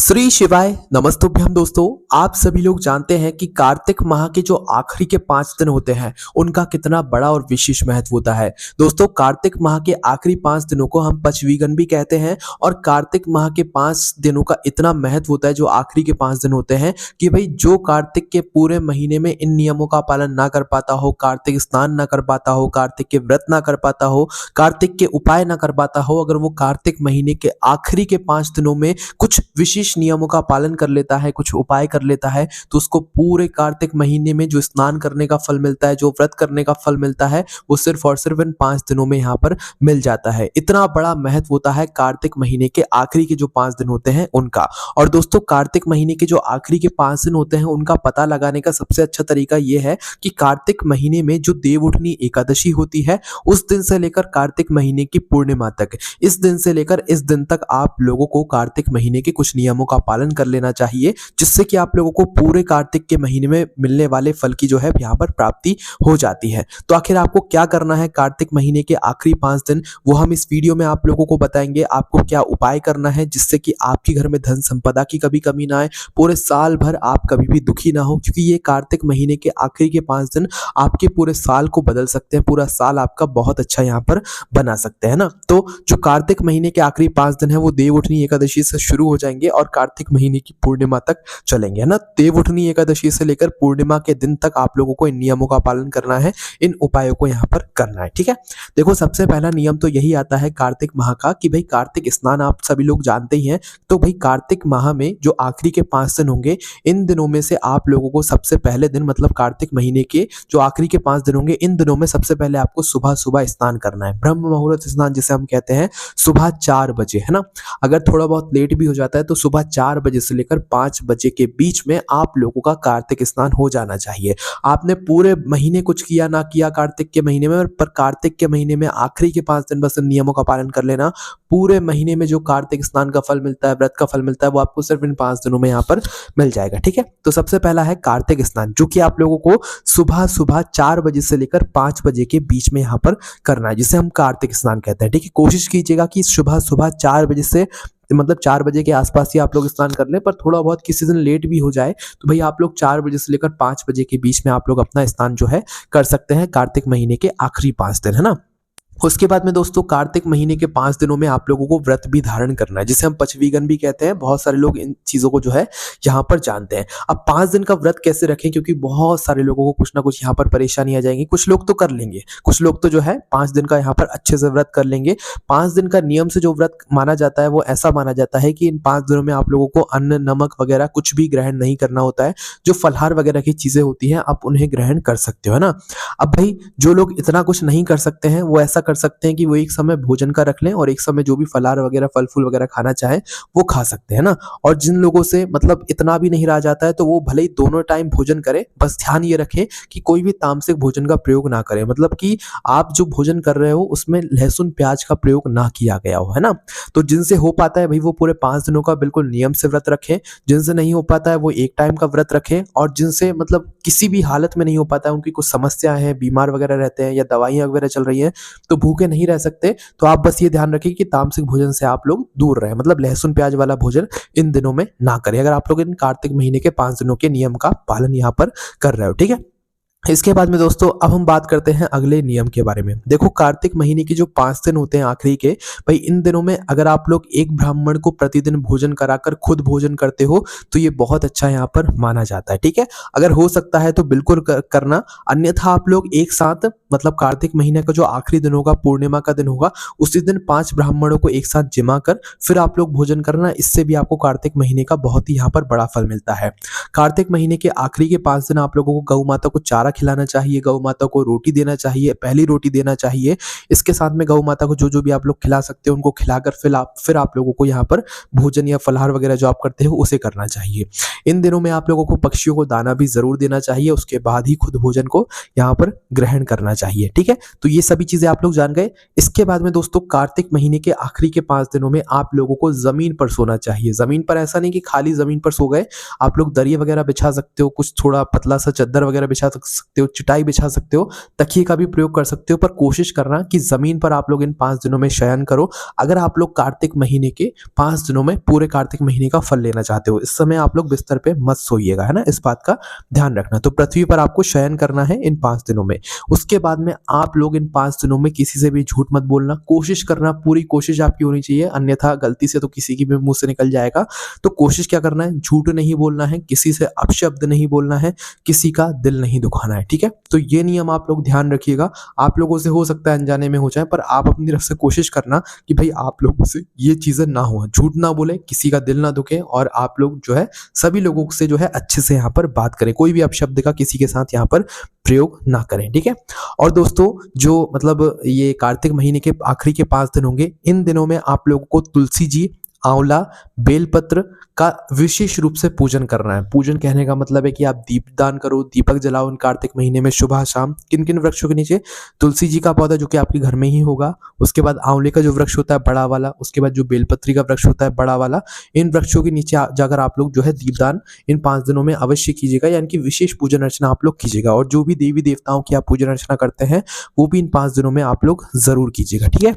श्री शिवाय नमस्तुभ्यम दोस्तों। आप सभी लोग जानते हैं कि कार्तिक माह के जो आखिरी के 5 दिन होते हैं उनका कितना बड़ा और विशेष महत्व होता है। दोस्तों, कार्तिक माह के आखिरी 5 दिनों को हम पचवीगन भी कहते हैं और कार्तिक माह के 5 दिनों का इतना महत्व होता है जो आखिरी के 5 दिन होते हैं कि भाई जो कार्तिक के पूरे महीने में इन नियमों का पालन ना कर पाता हो, कार्तिक स्नान ना कर पाता हो, कार्तिक के व्रत ना कर पाता हो, कार्तिक के उपाय ना कर पाता हो, अगर वो कार्तिक महीने के आखिरी के 5 दिनों में कुछ विशेष नियमों का पालन कर लेता है, कुछ उपाय कर लेता है, तो उसको पूरे कार्तिक महीने में जो स्नान करने का फल मिलता है, जो व्रत करने का फल मिलता है, वो सिर्फ और सिर्फ इन 5 दिनों में यहाँ पर मिल जाता है। इतना बड़ा महत्व होता है कार्तिक महीने के आखिरी के जो 5 दिन होते हैं उनका। और दोस्तों, कार्तिक महीने के जो आखिरी के 5 दिन होते हैं उनका पता लगाने का सबसे अच्छा तरीका ये है कि कार्तिक महीने में जो देवउठनी एकादशी होती है उस दिन से लेकर कार्तिक महीने की पूर्णिमा तक, इस दिन से लेकर इस दिन तक आप लोगों को कार्तिक महीने के कुछ नियमों का पालन कर लेना चाहिए, जिससे कि आप लोगों को पूरे कार्तिक के महीने में मिलने वाले फल की जो है यहाँ पर प्राप्ति हो जाती है। तो आखिर आपको क्या करना है कार्तिक महीने के आखिरी 5 दिन, वो हम इस वीडियो में आप लोगों को बताएंगे। आपको क्या उपाय करना है जिससे कि आपके घर में धन संपदा की कभी कमी ना आए, पूरे साल भर आप कभी भी दुखी ना हो, क्योंकि ये कार्तिक महीने के आखिरी के 5 दिन आपके पूरे साल को बदल सकते हैं, पूरा साल आपका बहुत अच्छा यहाँ पर बना सकते हैं ना। तो जो कार्तिक महीने के आखिरी 5 दिन है वो देवउठनी एकादशी से शुरू हो जाएंगे और कार्तिक महीने की पूर्णिमा तक चलेंगे, है ना। देवउठनी एकादशी से लेकर पूर्णिमा के दिन तक आप लोगों को इन नियमों का पालन करना है, इन उपायों को यहाँ पर करना है, ठीक है। देखो, सबसे पहला नियम तो यही आता है कार्तिक माह का कि भाई कार्तिक स्नान आप सभी लोग जानते ही हैं। तो भाई कार्तिक माह में जो आखिरी के 5 दिन होंगे, इन दिनों में से आप लोगों को सबसे पहले दिन मतलब कार्तिक महीने के जो आखिरी के 5 दिन होंगे, इन दिनों में सबसे पहले आपको सुबह सुबह स्नान करना है। ब्रह्म मुहूर्त स्नान जिसे हम कहते हैं, सुबह 4 बजे, है ना। अगर थोड़ा बहुत लेट भी हो जाता है तो सुबह 4 बजे से लेकर 5 बजे के बीच में आप लोगों का कार्तिक स्नान हो जाना चाहिए। आपने पूरे महीने कुछ किया ना किया कार्तिक के महीने में, पर कार्तिक के महीने में आखिरी के 5 दिन बस इन नियमों का पालन कर लेना। पूरे महीने में जो कार्तिक स्नान का फल मिलता है, व्रत का फल मिलता है, वो आपको सिर्फ इन 5 दिनों में यहाँ पर मिल जाएगा, ठीक है। तो सबसे पहला है कार्तिक स्नान, जो कि आप लोगों को सुबह सुबह 4 बजे से लेकर 5 बजे के बीच में यहाँ पर करना है, जिसे हम कार्तिक स्नान कहते हैं, ठीक है। कोशिश कीजिएगा कि सुबह सुबह 4 बजे से मतलब 4 बजे के आसपास ही आप लोग स्नान कर लें, पर थोड़ा बहुत किसी दिन लेट भी हो जाए तो भाई आप लोग 4 बजे से लेकर 5 बजे के बीच में आप लोग अपना स्नान जो है कर सकते हैं कार्तिक महीने के आखिरी 5 दिन, है ना। उसके बाद में दोस्तों, कार्तिक महीने के 5 दिनों में आप लोगों को व्रत भी धारण करना है, जिसे हम पचवीगन भी कहते हैं। बहुत सारे लोग इन चीजों को जो है यहाँ पर जानते हैं। अब 5 दिन का व्रत कैसे रखें, क्योंकि बहुत सारे लोगों को कुछ ना कुछ यहाँ पर परेशानी आ जाएंगी। कुछ लोग तो कर लेंगे, कुछ लोग तो जो है 5 दिन का यहाँ पर अच्छे से व्रत कर लेंगे। 5 दिन का नियम से जो व्रत माना जाता है वो ऐसा माना जाता है कि इन 5 दिनों में आप लोगों को अन्न नमक वगैरह कुछ भी ग्रहण नहीं करना होता है। जो फलाहार वगैरह की चीजें होती हैं आप उन्हें ग्रहण कर सकते हो, है ना। अब भाई जो लोग इतना कुछ नहीं कर सकते हैं वो ऐसा कर सकते हैं कि वो एक समय भोजन का रख लें और एक समय जो भी फलाहार वगैरह फल फूल वगैरह खाना चाहे वो खा सकते हैं ना। और जिन लोगों से मतलब इतना भी नहीं रहा जाता है तो वो भले ही दोनों टाइम भोजन करें, बस ध्यान ये रखें कि कोई भी तामसिक भोजन का प्रयोग ना करें, मतलब कि आप जो भोजन कर रहे हो उसमें लहसुन प्याज का प्रयोग ना किया गया हो, है ना। तो जिनसे हो पाता है भाई वो पूरे 5 दिनों का बिल्कुल नियम से व्रत रखें, जिनसे नहीं हो पाता है वो एक टाइम का व्रत रखें, और जिनसे मतलब किसी भी हालत में नहीं हो पाता है, उनकी कुछ समस्याएं हैं, बीमार वगैरह रहते हैं या दवाइयां वगैरह चल रही हैं तो भूखे नहीं रह सकते, तो आप बस ये ध्यान रखें कि तामसिक भोजन से आप लोग दूर रहें, मतलब लहसुन प्याज वाला भोजन इन दिनों में ना करें, अगर आप लोग इन कार्तिक महीने के 5 दिनों के नियम का पालन यहाँ पर कर रहे हो, ठीक है। इसके बाद में दोस्तों अब हम बात करते हैं अगले नियम के बारे में। देखो, कार्तिक महीने के जो 5 दिन होते हैं आखिरी के, भाई इन दिनों में अगर आप लोग एक ब्राह्मण को प्रतिदिन भोजन कराकर खुद भोजन करते हो तो ये बहुत अच्छा यहाँ पर माना जाता है, ठीक है। अगर हो सकता है तो बिल्कुल करना, अन्यथा आप लोग एक साथ मतलब कार्तिक महीने का जो आखिरी दिन होगा, पूर्णिमा का दिन होगा, उसी दिन 5 ब्राह्मणों को एक साथ जमा कर फिर आप लोग भोजन करना। इससे भी आपको कार्तिक महीने का बहुत ही यहाँ पर बड़ा फल मिलता है। कार्तिक महीने के आखिरी के 5 दिन आप लोगों को गौ माता को चारा खिलाना चाहिए, गौ माता को रोटी देना चाहिए, पहली रोटी देना चाहिए। इसके साथ में गौ माता को जो जो भी आप लोग खिला सकते हो उनको खिलाकर फिर आप लोगों को यहाँ पर भोजन या फलाहार वगैरह जो आप करते हो उसे करना चाहिए। इन दिनों में आप लोगों को पक्षियों को दाना भी जरूर देना चाहिए, उसके बाद ही खुद भोजन को यहाँ पर ग्रहण करना चाहिए, ठीक है। तो ये सभी चीजें आप लोग जान गए। इसके बाद में दोस्तों, कार्तिक महीने के आखिरी के 5 दिनों में आप लोगों को जमीन पर सोना चाहिए। जमीन पर ऐसा नहीं कि खाली जमीन पर सो गए, आप लोग दरिया वगैरह बिछा सकते हो, कुछ थोड़ा पतला सा चद्दर वगैरह बिछा सकते हो, चटाई बिछा सकते हो, तकिए का भी प्रयोग कर सकते हो, पर कोशिश करना कि जमीन पर आप लोग इन 5 दिनों में शयन करो। अगर आप लोग कार्तिक महीने के 5 दिनों में पूरे कार्तिक महीने का फल लेना चाहते हो, इस समय आप लोग बिस्तर पे मत सोइएगा, है ना, इस बात का ध्यान रखना। तो पृथ्वी पर आपको शयन करना है इन 5 दिनों में। उसके बाद में आप लोग इन 5 दिनों में किसी से भी झूठ मत बोलना, कोशिश करना, पूरी कोशिश आपकी होनी चाहिए, अन्यथा गलती से तो किसी की भी मुंह से निकल जाएगा। तो कोशिश क्या करना है, झूठ नहीं बोलना है, किसी से अपशब्द नहीं बोलना है, किसी का दिल नहीं दुखाना है, ठीक है। तो ये नियम आप लोग ध्यान रखिएगा। आप लोगों से हो सकता है अनजाने में हो जाए, पर आप अपनी तरफ से कोशिश करना कि भाई आप लोगों से ये चीजें ना हो, झूठ ना बोले, किसी का दिल ना दुखे, और आप लोग जो है सभी लोगों से जो है अच्छे से यहाँ पर बात करें, कोई भी अपशब्द का किसी के साथ यहाँ पर प्रयोग ना करें, ठीक है। और दोस्तों जो मतलब ये कार्तिक महीने के आखिरी के 5 दिन होंगे, इन दिनों में आप लोगों को तुलसी जी, आंवला, बेलपत्र का विशेष रूप से पूजन करना है। पूजन कहने का मतलब है कि आप दीपदान करो, दीपक जलाओ इन कार्तिक महीने में सुबह शाम। किन किन वृक्षों के नीचे, तुलसी जी का पौधा जो कि आपके घर में ही होगा, उसके बाद आंवले का जो वृक्ष होता है बड़ा वाला, उसके बाद जो बेलपत्री का वृक्ष होता है बड़ा वाला, इन वृक्षों के नीचे जाकर आप लोग जो है दीपदान इन 5 दिनों में अवश्य कीजिएगा, यानी कि विशेष पूजन अर्चना आप लोग कीजिएगा। और जो भी देवी देवताओं की आप पूजन अर्चना करते हैं वो भी इन 5 दिनों में आप लोग जरूर कीजिएगा, ठीक है।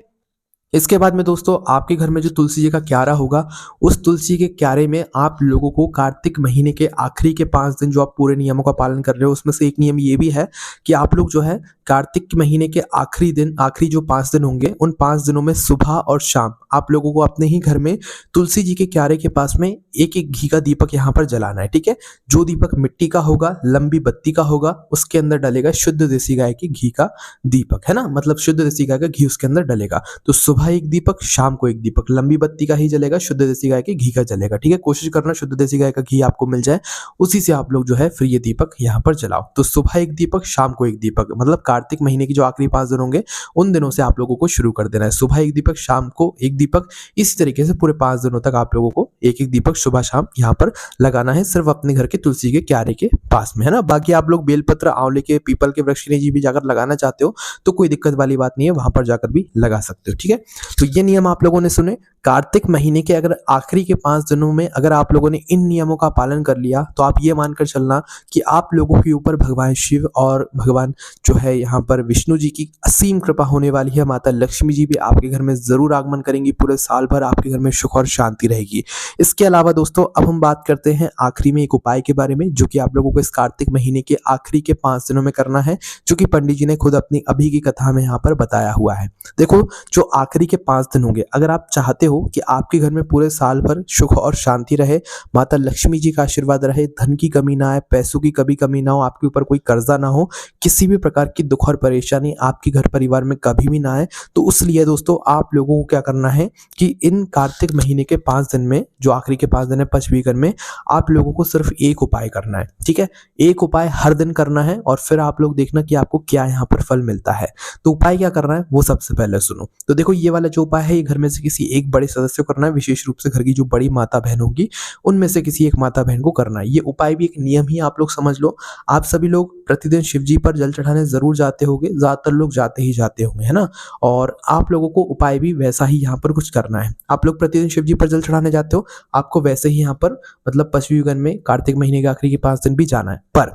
इसके बाद में दोस्तों आपके घर में जो तुलसी जी का क्यारा होगा, उस तुलसी के क्यारे में आप लोगों को कार्तिक महीने के आखिरी के 5 दिन जो आप पूरे नियमों का पालन कर रहे हो, उसमें से एक नियम ये भी है कि आप लोग जो है कार्तिक महीने के आखिरी दिन, आखिरी जो 5 दिन होंगे, उन 5 दिनों में सुबह और शाम आप लोगों को अपने ही घर में तुलसी जी के क्यारे के पास में एक एक घी का दीपक यहाँ पर जलाना है, ठीक है। जो दीपक मिट्टी का होगा, लंबी बत्ती का होगा, उसके अंदर डलेगा शुद्ध देसी गाय की घी का दीपक, है ना, मतलब शुद्ध देसी गाय का घी उसके अंदर डलेगा। तो सुबह एक दीपक, शाम को एक दीपक, लंबी बत्ती का ही जलेगा, शुद्ध देसी गाय के घी का जलेगा, ठीक है। कोशिश करना शुद्ध देसी गाय का घी आपको मिल जाए, उसी से आप लोग जो है फिर ये दीपक यहाँ पर जलाओ। तो सुबह एक दीपक, शाम को एक दीपक, मतलब कार्तिक महीने की जो आखिरी 5 दिन होंगे उन दिनों से आप लोगों को शुरू कर देना है। सुबह एक दीपक, शाम को एक दीपक, इसी तरीके से पूरे 5 दिनों तक आप लोगों को एक एक दीपक सुबह शाम यहाँ पर लगाना है, सिर्फ अपने घर के तुलसी के क्यारे के पास में, है ना। बाकी आप लोग बेलपत्र, आंवले के, पीपल के वृक्ष के नीचे भी जाकर लगाना चाहते हो तो कोई दिक्कत वाली बात नहीं है, वहां पर जाकर भी लगा सकते हो, ठीक है। तो ये नियम आप लोगों ने सुने। कार्तिक महीने के अगर आखिरी के 5 दिनों में अगर आप लोगों ने इन नियमों का पालन कर लिया तो आप ये मानकर चलना कि आप लोगों के ऊपर भगवान शिव और भगवान जो है यहाँ पर विष्णु जी की असीम कृपा होने वाली है। माता लक्ष्मी जी भी आपके घर में जरूर आगमन करेंगी, पूरे साल भर आपके घर में सुख और शांति रहेगी। इसके अलावा दोस्तों अब हम बात करते हैं आखिरी में एक उपाय के बारे में, जो कि आप लोगों को इस कार्तिक महीने के आखिरी के 5 दिनों में करना है, जो कि पंडित जी ने खुद अपनी अभी की कथा में यहाँ पर बताया हुआ है। देखो, जो आखिरी के 5 दिन होंगे, अगर आप चाहते हो कि आपके घर में पूरे साल भर सुख और शांति रहे, माता लक्ष्मी जी का आशीर्वाद रहे, धन की कमी ना आए, पैसों की कभी कमी ना हो, आपके ऊपर कोई कर्जा ना हो, किसी भी प्रकार की दुख और परेशानी आपके घर परिवार में कभी भी ना आए, तो उसलिए दोस्तों आप लोगों को क्या करना है कि इन कार्तिक महीने के 5 दिन में, जो आखिरी के 5 दिन है पंचवीकन में, आप लोगों को सिर्फ एक उपाय करना है, ठीक है। एक उपाय हर दिन करना है और फिर आप लोग देखना कि आपको क्या यहाँ पर फल मिलता है। तो उपाय क्या करना है वो सबसे पहले सुनो। तो देखो, ये वाला जो उपाय है ये घर में से किसी एक बड़े सदस्य को करना है, विशेष रूप से घर की जो बड़ी माता बहन होगी उनमें से किसी एक माता बहन को करना है। ये उपाय भी एक नियम ही आप लोग समझ लो। आप सभी लोग प्रतिदिन शिव जी पर जल चढ़ाने जरूर जाते होंगे, ज्यादातर लोग जाते ही जाते होंगे, है ना। और आप लोगों को उपाय भी वैसा ही यहाँ पर कुछ करना है। आप लोग प्रतिदिन शिव जी पर जल चढ़ाने जाते हो, आपको वैसे ही यहाँ पर मतलब पश्चिमी में कार्तिक महीने के आखिरी के 5 दिन भी जाना है। पर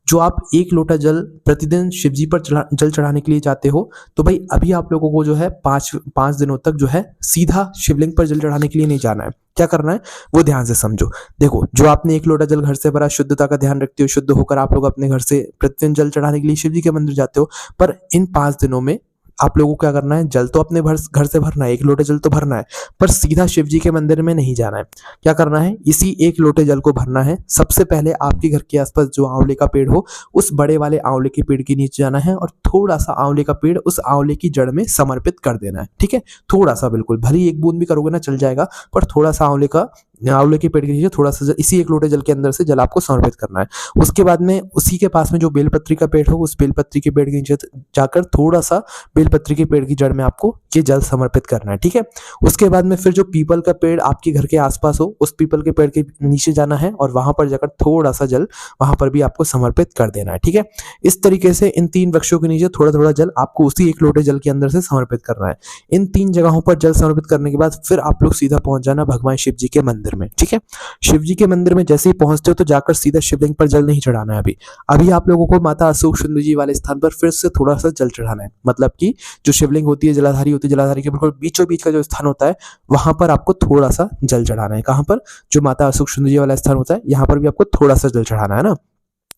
जो आप 1 लोटा जल प्रतिदिन शिव जी पर जल चढ़ाने के लिए जाते हो, तो भाई अभी आप लोगों को जो है 5 दिनों तक जो है सीधा शिवलिंग पर जल चढ़ाने के लिए नहीं जाना है। क्या करना है वो ध्यान से समझो। देखो, जो आपने 1 लोटा जल घर से भरा, शुद्धता का ध्यान रखते हो, शुद्ध होकर आप लोग अपने घर से प्रतिदिन जल चढ़ाने के लिए शिव जी के मंदिर जाते हो, पर इन 5 दिनों में आप लोगों को क्या करना है, जल तो अपने घर से भरना है, 1 लोटे जल तो भरना है, पर सीधा शिव जी के मंदिर में नहीं जाना है। क्या करना है, इसी 1 लोटे जल को भरना है। सबसे पहले आपके घर के आसपास जो आंवले का पेड़ हो, उस बड़े वाले आंवले के पेड़ के नीचे जाना है और थोड़ा सा आंवले का पेड़ उस आंवले की जड़ में समर्पित कर देना है, ठीक है। थोड़ा सा, बिल्कुल, भले ही 1 बूंद भी करोगे ना चल जाएगा, पर थोड़ा सा आंवले के पेड़ के नीचे थोड़ा सा इसी 1 लोटे जल के अंदर से जल आपको समर्पित करना है। उसके बाद में उसी के पास में जो बेलपत्री का पेड़ हो, उस बेलपत्री के पेड़ के नीचे जाकर थोड़ा सा बेलपत्री के पेड़ की जड़ में आपको ये जल समर्पित करना है, ठीक है। उसके बाद में फिर जो पीपल का पेड़ आपके घर के आसपास हो, उस पीपल के पेड़ के नीचे जाना है और वहां पर जाकर थोड़ा सा जल वहां पर भी आपको समर्पित कर देना है, ठीक है। इस तरीके से इन 3 वृक्षों के नीचे थोड़ा थोड़ा जल आपको उसी 1 लोटे जल के अंदर से समर्पित करना है। इन 3 जगहों पर जल समर्पित करने के बाद फिर आप लोग सीधा पहुंच जाना भगवान शिव जी के मंदिर में, ठीक है। शिव जी के मंदिर में जैसे ही पहुंचते हो तो जाकर सीधा शिवलिंग पर जल नहीं चढ़ाना है। अभी आप लोगों को माता अशोक सुंदरी जी वाले स्थान पर फिर से थोड़ा सा जल चढ़ाना है। मतलब कि जो शिवलिंग होती है, जलाधारी होती है, जलाधारी के बिल्कुल बीचों बीच का जो स्थान होता है, वहां पर आपको थोड़ा सा जल चढ़ाना है। कहां पर? जो माता अशोक सुंदरी जी वाला स्थान होता है, यहाँ पर भी आपको थोड़ा सा जल चढ़ाना है ना।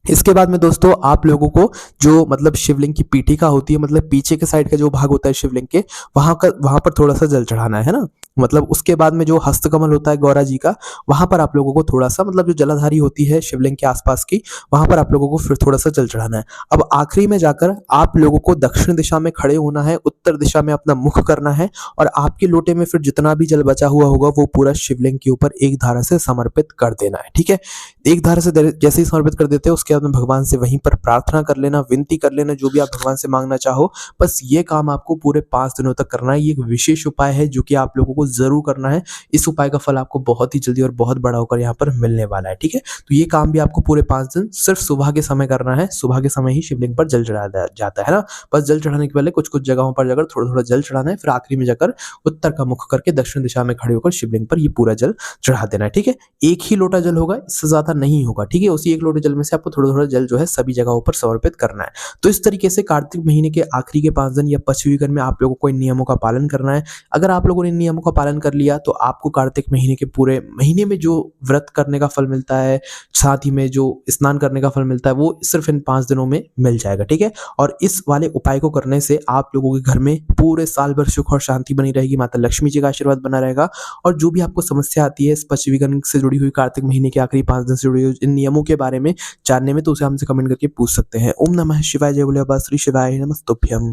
इसके बाद में दोस्तों आप लोगों को जो मतलब शिवलिंग की पीठिका होती है, मतलब पीछे के साइड का जो भाग होता है शिवलिंग के, वहां पर थोड़ा सा जल चढ़ाना है ना। मतलब उसके बाद में जो हस्तकमल होता है गौरा जी का, वहां पर आप लोगों को थोड़ा सा, मतलब जो जलाधारी होती है शिवलिंग के आसपास की, वहां पर आप लोगों को फिर थोड़ा सा जल चढ़ाना है। अब आखिरी में जाकर आप लोगों को दक्षिण दिशा में खड़े होना है, उत्तर दिशा में अपना मुख करना है और आपके लोटे में फिर जितना भी जल बचा हुआ होगा वो पूरा शिवलिंग के ऊपर एक धारा से समर्पित कर देना है, ठीक है। एक धारा से जैसे ही समर्पित कर देते हैं, उसके बाद में भगवान से वहीं पर प्रार्थना कर लेना, विनती कर लेना, जो भी आप भगवान से मांगना चाहो। बस ये काम आपको पूरे 5 दिनों तक करना है। ये एक विशेष उपाय है जो कि आप लोगों को जरूर करना है। इस उपाय का फल आपको बहुत ही जल्दी और बहुत बड़ा होकर यहाँ पर मिलने वाला है, ठीक है। तो ये काम भी आपको पूरे 5 दिन सिर्फ सुबह के समय करना है। सुबह के समय ही शिवलिंग पर जल चढ़ाया जाता है ना। बस जल चढ़ाने के पहले कुछ कुछ जगहों पर जाकर थोड़ा थोड़ा जल चढ़ाना है, फिर आखिरी में जाकर उत्तर का मुख करके दक्षिण दिशा में खड़े होकर शिवलिंग पर ये पूरा जल चढ़ा देना है, ठीक है। एक ही लोटा जल होगा, इससे ज्यादा नहीं होगा, ठीक है। उसी 1 लोटे जल में से आपको थोड़ा थोड़ा जल जो है सभी जगहों पर समर्पित करना है। तो इस तरीके से कार्तिक महीने के आखिरी के 5 दिन या पश्चिमी में आप लोगों को इन नियमों का पालन करना है। अगर आप लोगों ने इन नियमों का पालन कर लिया तो आपको कार्तिक महीने के पूरे महीने में जो व्रत करने का फल मिलता है, साथ ही में जो स्नान करने का फल मिलता है, वो सिर्फ इन 5 दिनों में मिल जाएगा, ठीक है। और इस वाले उपाय को करने से आप लोगों के घर में पूरे साल भर सुख और शांति बनी रहेगी, माता लक्ष्मी जी का आशीर्वाद बना रहेगा। और जो भी आपको समस्या आती है इस पश्चिमी से जुड़ी हुई, कार्तिक महीने के आखिरी 5 दिन से जुड़ी हुई इन नियमों के बारे में जानने में, तो उसे हमसे कमेंट करके पूछ सकते हैं। ओम नमः शिवाय, जय भोले बाबा, श्री शिवाय नमस्तुभ्यम।